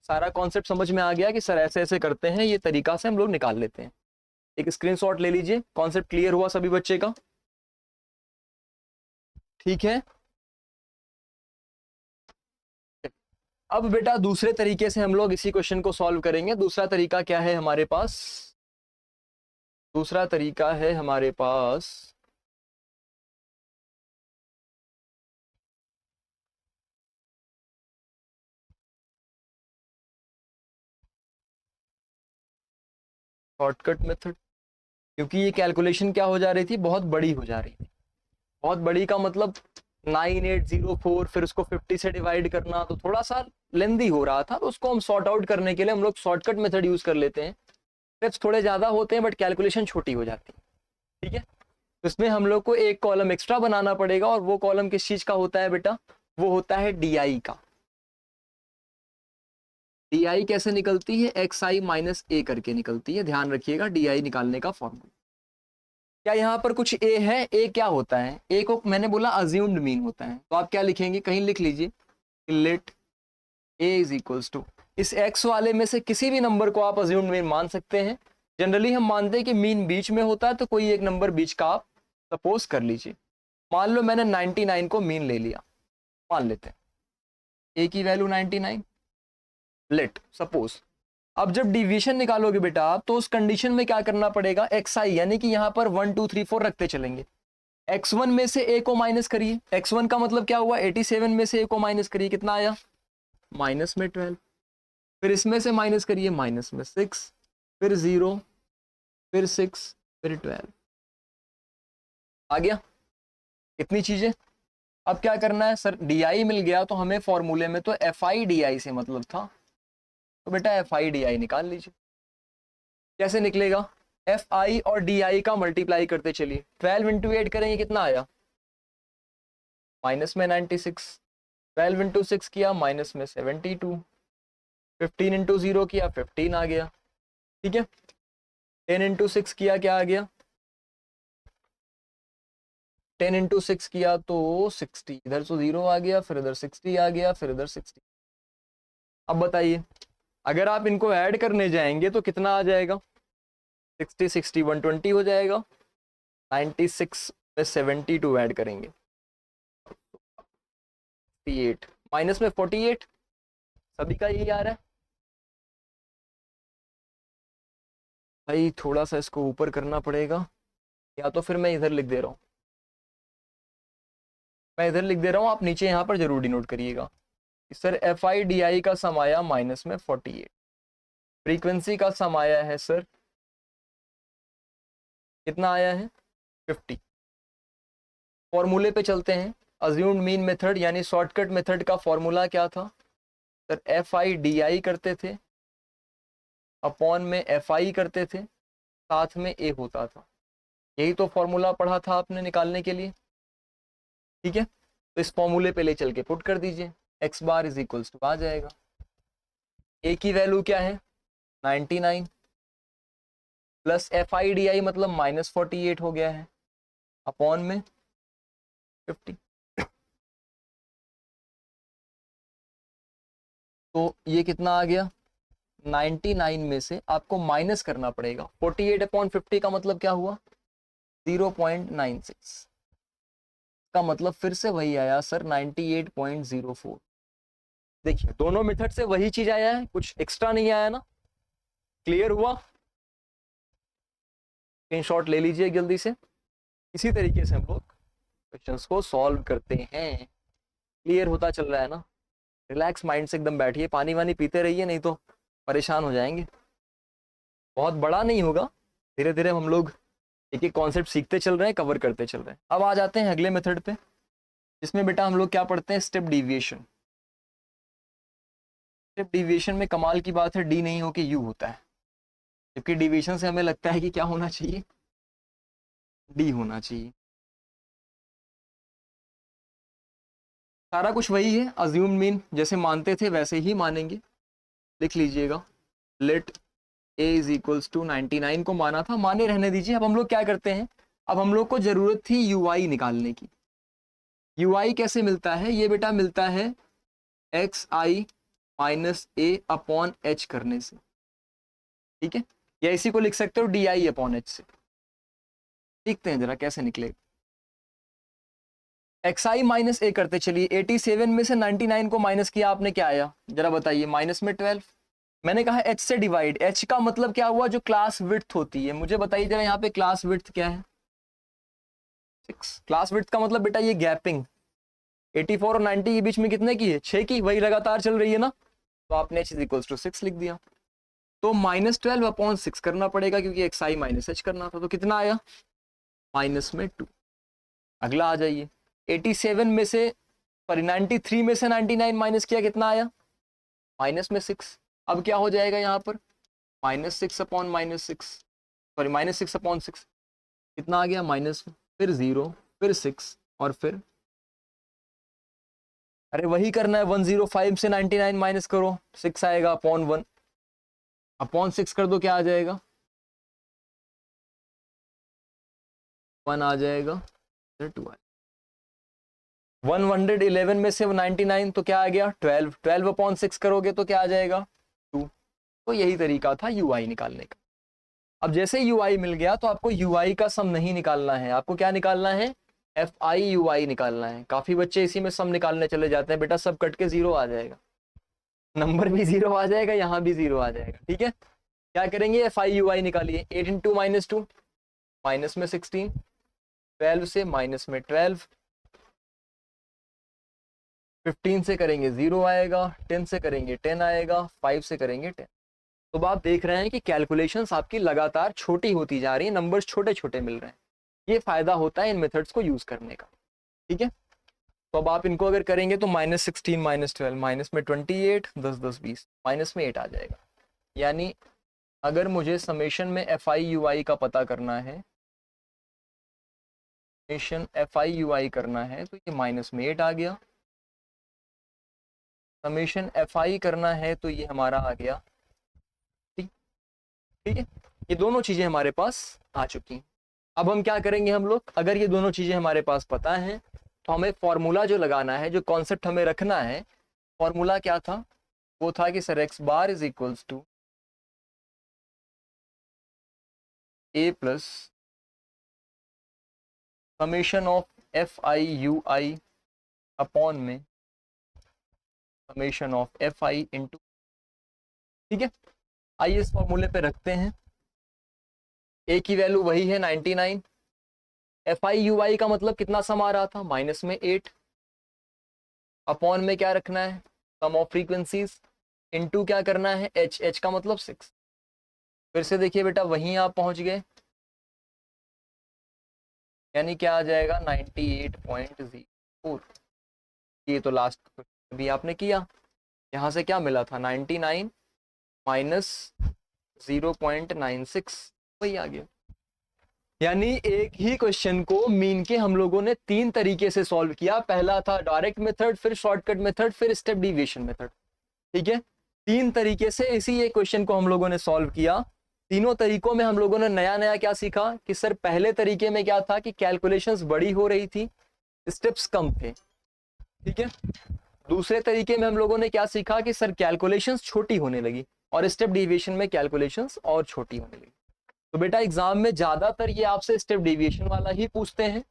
सारा कॉन्सेप्ट समझ में आ गया कि सर ऐसे ऐसे करते हैं, ये तरीका से हम लोग निकाल लेते हैं। एक स्क्रीनशॉट ले लीजिए, कॉन्सेप्ट क्लियर हुआ सभी बच्चे का? ठीक है। अब बेटा दूसरे तरीके से हम लोग इसी क्वेश्चन को सॉल्व करेंगे। दूसरा तरीका क्या है हमारे पास? दूसरा तरीका है हमारे पास शॉर्टकट मेथड। क्योंकि ये कैलकुलेशन क्या हो जा रही थी, बहुत बड़ी हो जा रही थी। बहुत बड़ी का मतलब 9804, फिर उसको 50 से डिवाइड करना, तो थोड़ा सा लेंदी हो रहा था। तो उसको हम सॉर्ट आउट करने के लिए हम लोग शॉर्टकट मेथड यूज कर लेते हैं। स्टेप्स थोड़े ज्यादा होते हैं बट कैलकुलेशन छोटी हो जाती है। ठीक है, तो इसमें हम लोग को एक कॉलम एक्स्ट्रा बनाना पड़ेगा, और वो कॉलम किस चीज का होता है बेटा? वो होता है डी का। डी कैसे निकलती है? एक्स आई माइनस ए करके निकलती है, ध्यान रखिएगा डी निकालने का फॉर्मूला। क्या यहाँ पर कुछ ए है? ए क्या होता है? ए को मैंने बोला अज्यूम्ड मीन होता है, तो आप क्या लिखेंगे, कहीं लिख लीजिए, let a is equals to, इस एक्स वाले में से किसी भी नंबर को आप अज्यूम्ड मीन मान सकते हैं। जनरली हम मानते हैं कि मीन बीच में होता है, तो कोई एक नंबर बीच का आप सपोज कर लीजिए। मान लो मैंने 99 को मीन ले लिया, मान लेते हैं ए की वैल्यू 99, लेट सपोज। अब जब डिवीजन निकालोगे बेटा आप, तो उस कंडीशन में क्या करना पड़ेगा, एक्स आई, यानी कि यहाँ पर 1 2 3 4 रखते चलेंगे। x1 में से a को माइनस करिए, x1 का मतलब क्या हुआ, 87 में से a को माइनस करिए, कितना आया, माइनस में 12। फिर इसमें से माइनस करिए, माइनस में 6, फिर 0, फिर 6, फिर 12। आ गया इतनी चीजें। अब क्या करना है सर, डी मिल गया, तो हमें फॉर्मूले में तो एफ आई डी से मतलब था, तो बेटा एफ आई डी निकाल लीजिए। कैसे निकलेगा, एफ आई और डी का मल्टीप्लाई करते चलिए, 12 इंटू 8 करेंगे, कितना आया, माइनस में 96। 12 इंटू 6 किया, माइनस में 72। 15 इंटू 0 किया, 15 आ गया। ठीक है, 10 इंटू 6 किया, क्या आ गया, 10 इंटू 6 किया तो 60, इधर तो 0 आ गया, फिर इधर 60 आ गया, फिर इधर 60। अब बताइए, अगर आप इनको ऐड करने जाएंगे तो कितना आ जाएगा, 60 60 120 हो जाएगा। 96 में 72 ऐड करेंगे, 48 माइनस में 48, सभी का यही आ रहा है भाई। थोड़ा सा इसको ऊपर करना पड़ेगा, या तो फिर मैं इधर लिख दे रहा हूँ, मैं इधर लिख दे रहा हूँ, आप नीचे यहाँ पर जरूर डिनोट करिएगा। सर एफ आई डी आई का सम आया माइनस में 48, फ्रीक्वेंसी का सम आया है सर, कितना आया है, 50। फॉर्मूले पे चलते हैं, अज्यूम्ड मीन मेथड यानी शॉर्टकट मेथड का फॉर्मूला क्या था सर, एफ आई डी आई करते थे, अपॉन में एफ आई करते थे, साथ में ए होता था। यही तो फॉर्मूला पढ़ा था आपने निकालने के लिए। ठीक है, तो इस फॉर्मूले पे ले चल के पुट कर दीजिए, x bar is equals to आ जाएगा, ए की वैल्यू क्या है 99, plus f i d i मतलब माइनस 48 हो गया है, अपॉन में 50। तो ये कितना आ गया, 99 में से आपको माइनस करना पड़ेगा 48 अपॉन 50 का मतलब क्या हुआ, 0.96 का मतलब फिर से वही आया सर 98.04। देखिए दोनों मेथड से वही चीज आया है, कुछ एक्स्ट्रा नहीं आया ना। क्लियर हुआ, स्क्रीनशॉट ले लीजिए जल्दी से। इसी तरीके से हम लोग क्वेश्चंस को सॉल्व करते हैं। क्लियर होता चल रहा है ना, रिलैक्स माइंड से एकदम बैठिए, पानी वानी पीते रहिए, नहीं तो परेशान हो जाएंगे। बहुत बड़ा नहीं होगा, धीरे धीरे हम लोग एक एक कॉन्सेप्ट सीखते चल रहे हैं, कवर करते चल रहे हैं। अब आ जाते हैं अगले मेथड पे, जिसमें बेटा हम लोग क्या पढ़ते हैं, स्टेप डिविएशन। स्टेप डिविएशन में कमाल की बात है, डी नहीं होके यू होता है, जबकि डिविएशन से हमें लगता है कि क्या होना चाहिए, डी होना चाहिए। सारा कुछ वही है, अज्यूम मीन जैसे मानते थे वैसे ही मानेंगे। लिख लीजिएगा, let a is equals to 99 को माना था, माने रहने दीजिए। अब हम लोग क्या करते हैं, अब हम लोग को जरूरत थी ui निकालने की। ui कैसे मिलता है, ये बेटा मिलता है xi माइनस ए अपॉन एच करने से, ठीक है, या इसी को लिख सकते हो di अपॉन एच से। देखते हैं जरा कैसे निकलेगा। xi माइनस ए करते चलिए, 87 में से 99 को माइनस किया आपने, क्या आया जरा बताइए, माइनस में 12। मैंने कहा h से डिवाइड, h का मतलब क्या हुआ, जो क्लास विड्थ होती है। मुझे बताइए जरा यहाँ पे क्लास विड्थ क्या है, 6। क्लास विड्थ का मतलब बेटा ये गैपिंग 84 और 90 के बीच में कितने की है, 6 की, वही लगातार चल रही है ना, तो आपने h इज इक्वल्स टू 6 लिख दिया। तो -12 अपॉन 6 करना पड़ेगा, क्योंकि xi माइनस h करना था। तो कितना आया, माइनस में 2। अगला आ जाइए, 87 में से, सॉरी 93 में से 99 माइनस किया, कितना आया, माइनस में 6। अब क्या हो जाएगा यहाँ पर, -6 अपॉन -6, सॉरी -6 अपॉन 6, कितना आ गया, माइनस, फिर 0, फिर 6, और फिर, अरे वही करना है, 105 से 99 माइनस करो, 6 आएगा, अपॉन 1, अपॉन 6 कर दो, क्या आ जाएगा, 1 आ जाएगा, फिर 2 आएगा। 111 में से 99 तो क्या आ गया, 12, 12 अपॉन 6 करोगे तो क्या आ जाएगा, 2। तो यही तरीका था ui निकालने का। अब जैसे ui मिल गया तो आपको ui का सम नहीं निकालना है, आपको क्या निकालना है, fi ui निकालना है। काफी बच्चे इसी में सम निकालने चले जाते हैं, बेटा सब कट के 0 आ जाएगा, नंबर भी 0 आ जाएगा, यहाँ भी 0 आ जाएगा, ठीक है। क्या करेंगे, fi ui निकालिए, 8 इंटू -2, माइनस में 16, 12 से माइनस में 12, 15 से करेंगे 0 आएगा, 10 से करेंगे 10 आएगा, 5 से करेंगे 10। तो आप देख रहे हैं कि कैलकुलेशंस आपकी लगातार छोटी होती जा रही है, नंबर्स छोटे छोटे मिल रहे हैं। ये फायदा होता है इन मेथड्स को यूज करने का, ठीक है। तो अब आप इनको अगर करेंगे तो -16 -12, माइनस में 28, 10 10 20, माइनस में 8 आ जाएगा। यानी अगर मुझे समेशन में fi ui का पता करना है, समेशन fi ui करना है, तो ये माइनस में 8 आ गया। समेशन fi करना है तो ये हमारा आ गया, ठीक है। ये दोनों चीजें हमारे पास आ चुकी हैं। अब हम क्या करेंगे, हम लोग अगर ये दोनों चीजें हमारे पास पता है, तो हमें फॉर्मूला जो लगाना है, जो कॉन्सेप्ट हमें रखना है, फॉर्मूला क्या था, वो था कि sir x bar is equals to a plus summation of f i u i upon में summation of f i into, ठीक है। आइए इस फॉर्मूले पे रखते हैं। ए की वैल्यू वही है 99, एफ आई यू आई का मतलब कितना सम आ रहा था, माइनस में 8, अपॉन में क्या रखना है, सम ऑफ फ्रीक्वेंसीज, इनटू क्या करना है, एच, एच का मतलब 6। फिर से देखिए बेटा, वहीं आप पहुंच गए, यानी क्या आ जाएगा 98.04। ये तो लास्ट भी आपने किया, यहाँ से क्या मिला था 99 माइनस 0.96, वही आ गया। यानी एक ही क्वेश्चन को मीन के हम लोगों ने 3 तरीके से सॉल्व किया। पहला था डायरेक्ट मेथड, फिर शॉर्टकट मेथड, फिर स्टेप डिविएशन मेथड, ठीक है। 3 तरीके से इसी एक क्वेश्चन को हम लोगों ने सॉल्व किया। तीनों तरीकों में हम लोगों ने नया नया क्या सीखा कि सर पहले तरीके में क्या था कि कैलकुलेशंस बड़ी हो रही थी, स्टेप्स कम थे, ठीक है। दूसरे तरीके में हम लोगों ने क्या सीखा कि सर कैलकुलेशंस छोटी होने लगी, और स्टेप डिविएशन में कैलकुलेशंस और छोटी होने लगी। तो बेटा एग्जाम में ज्यादातर ये आपसे स्टेप डिविएशन वाला ही पूछते हैं,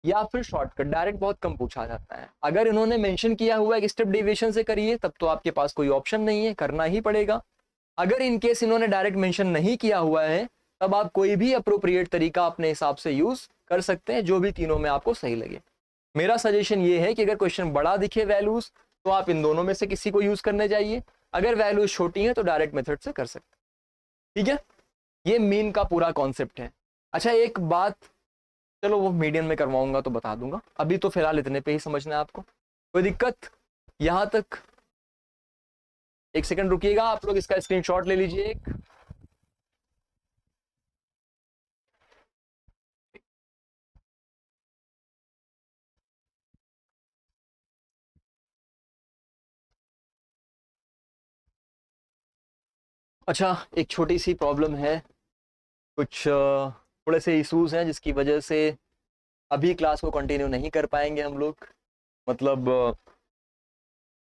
या फिर शॉर्टकट, डायरेक्ट बहुत कम पूछा जाता है। अगर इन्होंने मेंशन किया हुआ है कि स्टेप डिविएशन से करिए, तब तो आपके पास कोई ऑप्शन नहीं है, करना ही पड़ेगा। अगर इनकेस इन्होंने डायरेक्ट मेंशन नहीं किया हुआ है, तब आप कोई भी अप्रोप्रिएट तरीका अपने हिसाब से यूज कर सकते हैं, जो भी तीनों में आपको सही लगे। मेरा सजेशन ये है कि अगर क्वेश्चन बड़ा दिखे वैल्यूज, तो आप इन दोनों में से किसी को यूज करने जाइए। अगर वैल्यूज छोटी हैं तो डायरेक्ट मेथड से कर सकते हैं, ठीक है। ये मीन का पूरा कॉन्सेप्ट है। अच्छा एक बात, चलो वो मीडियम में करवाऊंगा तो बता दूंगा, अभी तो फिलहाल इतने पे ही समझना है आपको, कोई दिक्कत यहां तक। एक सेकंड रुकिएगा, आप लोग इसका स्क्रीनशॉट ले लीजिए एक। अच्छा, एक छोटी सी प्रॉब्लम है, कुछ थोड़े से इश्यूज हैं जिसकी वजह से अभी क्लास को कंटिन्यू नहीं कर पाएंगे हम लोग। मतलब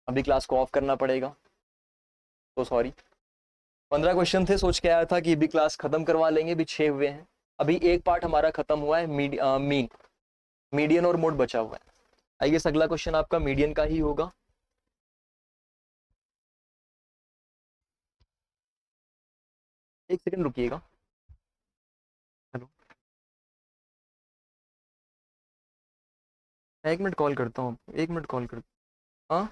अभी क्लास को ऑफ करना पड़ेगा, तो सॉरी। 15 क्वेश्चन थे, सोच के आया था कि अभी क्लास खत्म करवा लेंगे, अभी 6 हुए हैं। अभी एक पार्ट हमारा खत्म हुआ है, मीडियन और मोड बचा हुआ है। आई गेस अगला क्वेश्चन आपका मीडियन का ही होगा। एक सेकंड रुकिएगा। हेलो, 1 मिनट कॉल करता हूँ, 1 मिनट कॉल करता हूँ। हाँ,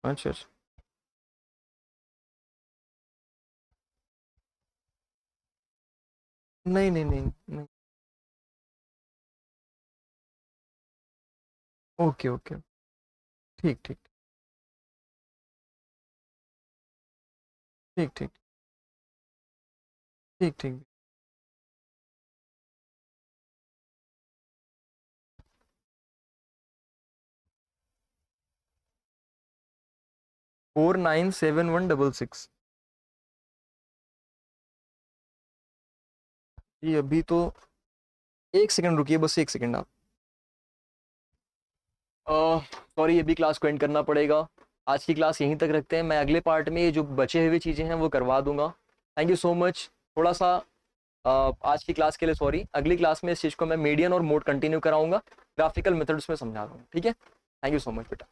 अच्छा अच्छा, नहीं नहीं नहीं नहीं, ओके ओके, ठीक ठीक ठीक ठीक ठीक ठीक। 497166। जी अभी तो, 1 सेकंड रुकिए, बस 1 सेकंड आप। सॉरी, अभी क्लास को एंड करना पड़ेगा। आज की क्लास यहीं तक रखते हैं, मैं अगले पार्ट में ये जो बचे हुए चीज़ें हैं वो करवा दूंगा। Thank you so much. थोड़ा सा आज की क्लास के लिए सॉरी, अगली क्लास में इस चीज़ को मैं मीडियन और मोड कंटिन्यू कराऊंगा, ग्राफिकल मेथड्स में समझा दूंगा, ठीक है। थैंक यू सो मच बेटा।